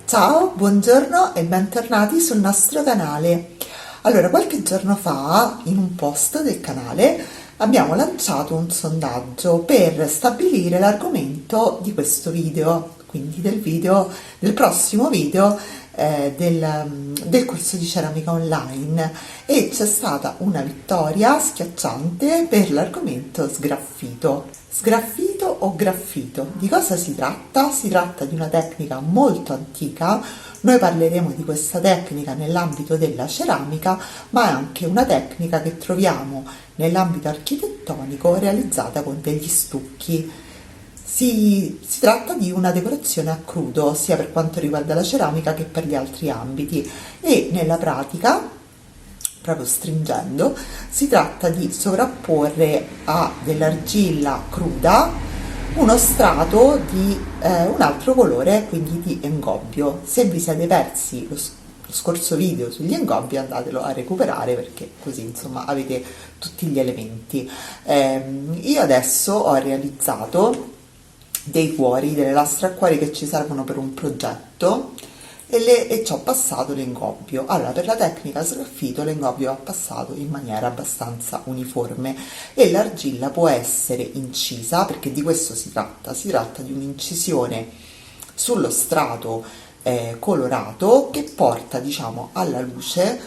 Ciao, buongiorno e bentornati sul nostro canale. Allora, qualche giorno fa, in un post del canale, abbiamo lanciato un sondaggio per stabilire l'argomento di questo video, quindi del prossimo video del corso di ceramica online, e c'è stata una vittoria schiacciante per l'argomento sgraffito. Sgraffito o graffito? Di cosa si tratta? Si tratta di una tecnica molto antica. Noi parleremo di questa tecnica nell'ambito della ceramica, ma è anche una tecnica che troviamo nell'ambito architettonico realizzata con degli stucchi. Si tratta di una decorazione a crudo, sia per quanto riguarda la ceramica che per gli altri ambiti, e nella pratica, proprio stringendo, si tratta di sovrapporre a dell'argilla cruda uno strato di un altro colore, quindi di engobbio. Se vi siete persi lo scorso video sugli ingobbi, andatelo a recuperare, perché così insomma avete tutti gli elementi. Io adesso ho realizzato dei cuori, delle lastre a cuori che ci servono per un progetto, e ci ho passato l'ingobbio. Allora, per la tecnica sgraffito l'ingobbio va passato in maniera abbastanza uniforme e l'argilla può essere incisa, perché di questo si tratta di un'incisione sullo strato colorato, che porta, diciamo, alla luce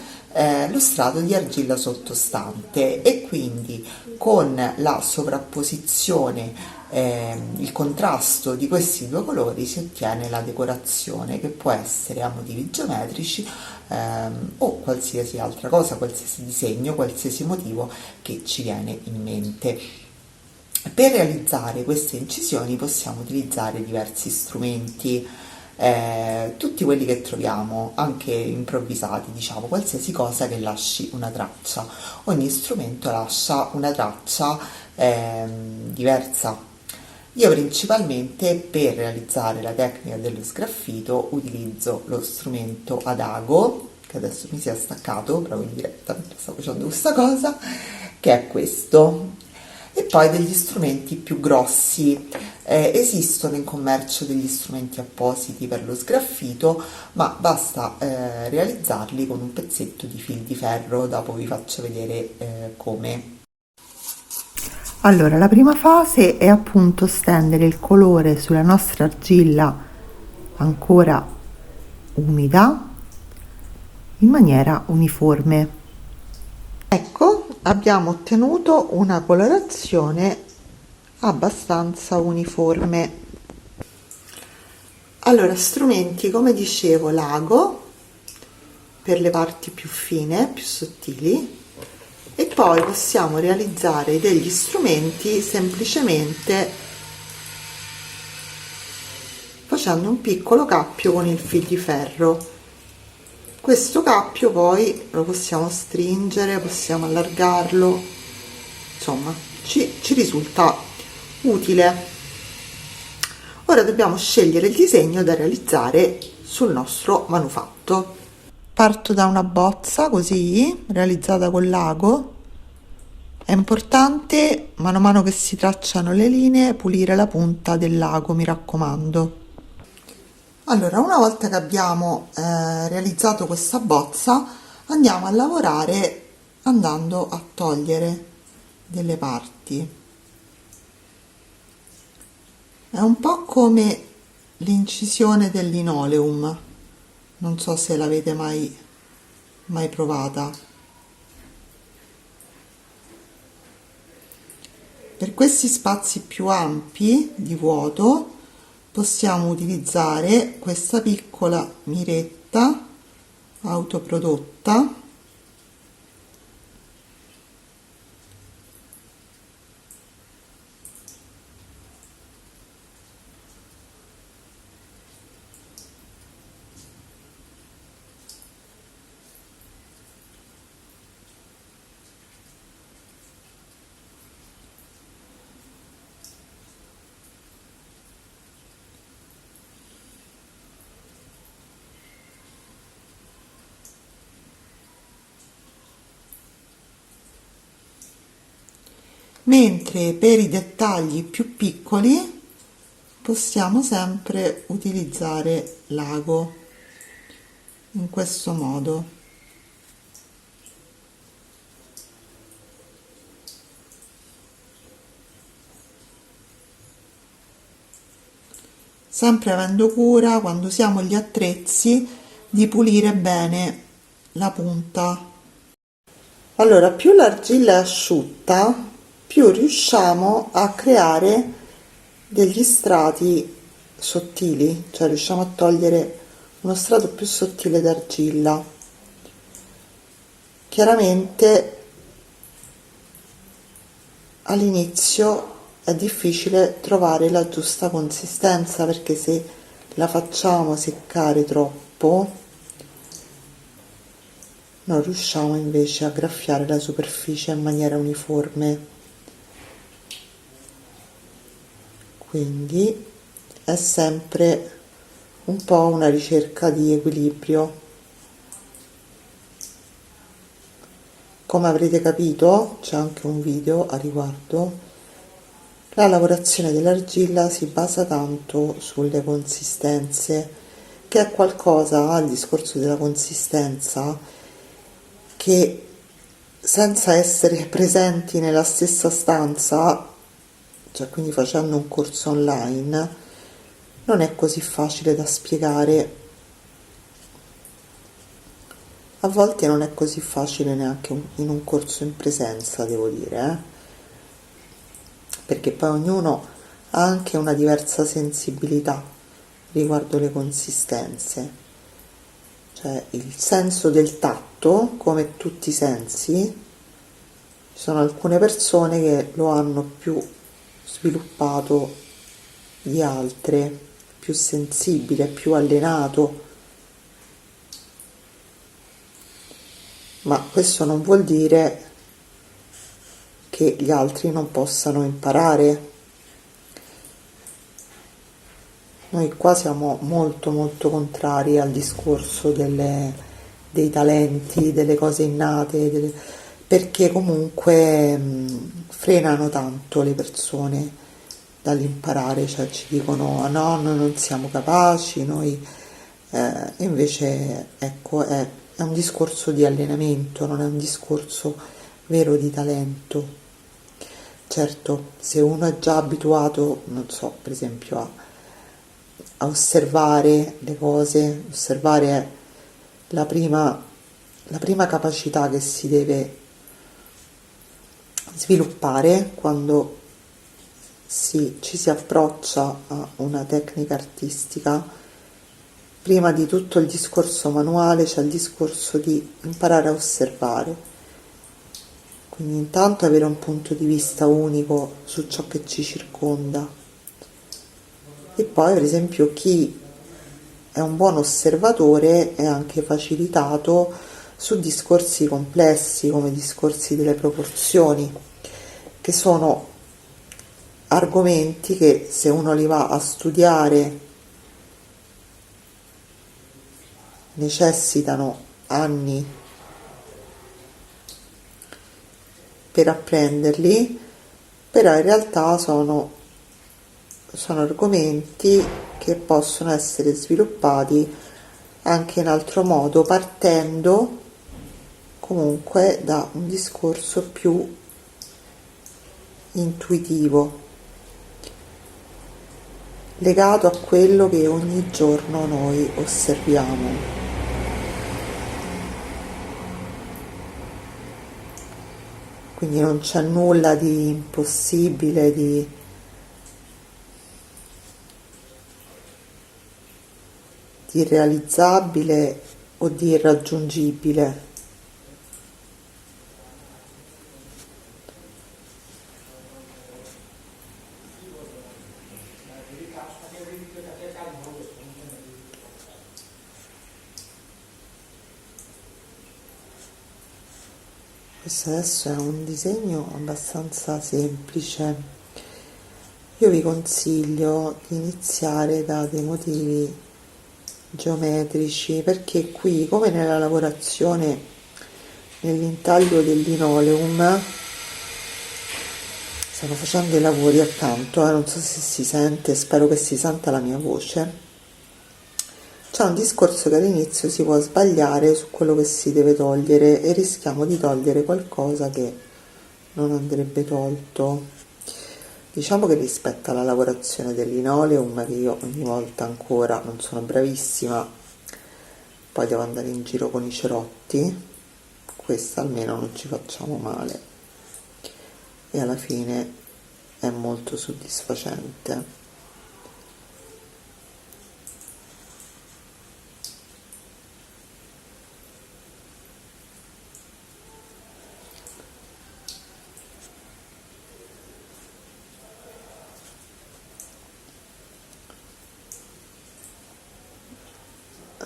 lo strato di argilla sottostante, e quindi con la sovrapposizione, il contrasto di questi due colori, si ottiene la decorazione, che può essere a motivi geometrici o qualsiasi altra cosa, qualsiasi disegno, qualsiasi motivo che ci viene in mente. Per realizzare queste incisioni possiamo utilizzare diversi strumenti, tutti quelli che troviamo, anche improvvisati, diciamo, qualsiasi cosa che lasci una traccia. Ogni strumento lascia una traccia diversa. Io principalmente, per realizzare la tecnica dello sgraffito, utilizzo lo strumento ad ago, che adesso mi si è staccato proprio in diretta mentre sto facendo questa cosa, che è questo. E poi degli strumenti più grossi. Esistono in commercio degli strumenti appositi per lo sgraffito, ma basta realizzarli con un pezzetto di fil di ferro. Dopo vi faccio vedere come. Allora, la prima fase è appunto stendere il colore sulla nostra argilla ancora umida in maniera uniforme. Ecco, abbiamo ottenuto una colorazione abbastanza uniforme. Allora, strumenti, come dicevo, l'ago per le parti più fine, più sottili, e poi possiamo realizzare degli strumenti semplicemente facendo un piccolo cappio con il fil di ferro. Questo cappio poi lo possiamo stringere, possiamo allargarlo, insomma ci risulta utile. Ora dobbiamo scegliere il disegno da realizzare sul nostro manufatto. Parto da una bozza così, realizzata con l'ago. È importante, mano a mano che si tracciano le linee, pulire la punta del lago, mi raccomando. Allora, una volta che abbiamo realizzato questa bozza, andiamo a lavorare andando a togliere delle parti. È un po' come l'incisione del linoleum, non so se l'avete mai provata. Per questi spazi più ampi di vuoto possiamo utilizzare questa piccola miretta autoprodotta, mentre per i dettagli più piccoli possiamo sempre utilizzare l'ago. in questo modo. Sempre avendo cura, quando usiamo gli attrezzi, di pulire bene la punta. Allora, più l'argilla è asciutta, più riusciamo a creare degli strati sottili, cioè riusciamo a togliere uno strato più sottile d'argilla. Chiaramente all'inizio è difficile trovare la giusta consistenza, perché se la facciamo seccare troppo non riusciamo invece a graffiare la superficie in maniera uniforme. Quindi è sempre un po' una ricerca di equilibrio. Come avrete capito, c'è anche un video a riguardo. La lavorazione dell'argilla si basa tanto sulle consistenze, che è qualcosa, il discorso della consistenza, che senza essere presenti nella stessa stanza, cioè quindi facendo un corso online, non è così facile da spiegare. A volte non è così facile neanche in un corso in presenza, devo dire, perché poi ognuno ha anche una diversa sensibilità riguardo le consistenze. Cioè il senso del tatto, come tutti i sensi, ci sono alcune persone che lo hanno più sviluppato di altre, più sensibile, più allenato. Ma questo non vuol dire che gli altri non possano imparare. Noi qua siamo molto molto contrari al discorso dei talenti, delle cose innate, perché comunque frenano tanto le persone dall'imparare, cioè ci dicono: "Ah no, noi non siamo capaci, noi..." invece ecco, è un discorso di allenamento, non è un discorso vero di talento. Certo, se uno è già abituato, non so, per esempio a osservare le cose, osservare è la prima capacità che si deve sviluppare quando ci si approccia a una tecnica artistica. Prima di tutto il discorso manuale c'è il discorso di imparare a osservare, quindi intanto avere un punto di vista unico su ciò che ci circonda, e poi per esempio chi è un buon osservatore è anche facilitato su discorsi complessi come i discorsi delle proporzioni, che sono argomenti che se uno li va a studiare necessitano anni per apprenderli, però in realtà sono argomenti che possono essere sviluppati anche in altro modo, partendo comunque da un discorso più intuitivo, legato a quello che ogni giorno noi osserviamo. Quindi non c'è nulla di impossibile, di irrealizzabile o di irraggiungibile. Questo adesso è un disegno abbastanza semplice. Io vi consiglio di iniziare da dei motivi geometrici, perché qui, come nella lavorazione, nell'intaglio del linoleum, stanno facendo i lavori accanto, non so se si sente, spero che si senta la mia voce. C'è un discorso che all'inizio si può sbagliare su quello che si deve togliere e rischiamo di togliere qualcosa che non andrebbe tolto. Diciamo che rispetto alla lavorazione del linoleum, che io ogni volta ancora non sono bravissima, poi devo andare in giro con i cerotti, questa almeno non ci facciamo male e alla fine è molto soddisfacente.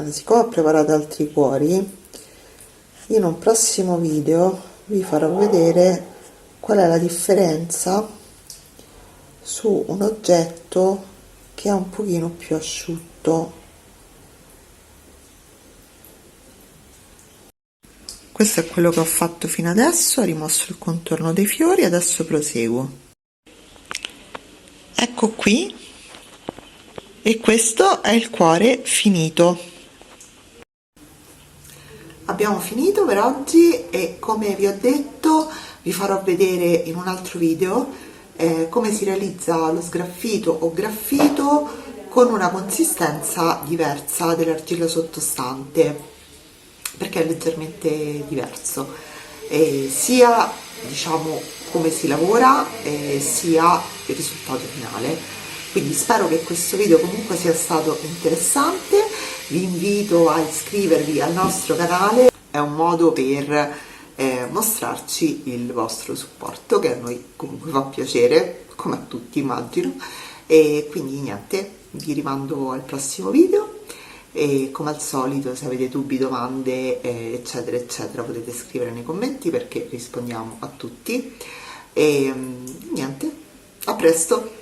Siccome ho preparato altri cuori, in un prossimo video vi farò vedere qual è la differenza su un oggetto che è un pochino più asciutto. Questo è quello che ho fatto fino adesso, ho rimosso il contorno dei fiori, adesso proseguo. Ecco qui, e questo è il cuore finito. Abbiamo finito per oggi e come vi ho detto vi farò vedere in un altro video come si realizza lo sgraffito o graffito con una consistenza diversa dell'argilla sottostante, perché è leggermente diverso, sia diciamo come si lavora sia il risultato finale. Quindi spero che questo video comunque sia stato interessante, vi invito a iscrivervi al nostro canale, è un modo per mostrarci il vostro supporto, che a noi comunque fa piacere, come a tutti immagino, e quindi niente, vi rimando al prossimo video e come al solito se avete dubbi, domande eccetera eccetera potete scrivere nei commenti perché rispondiamo a tutti e niente, a presto!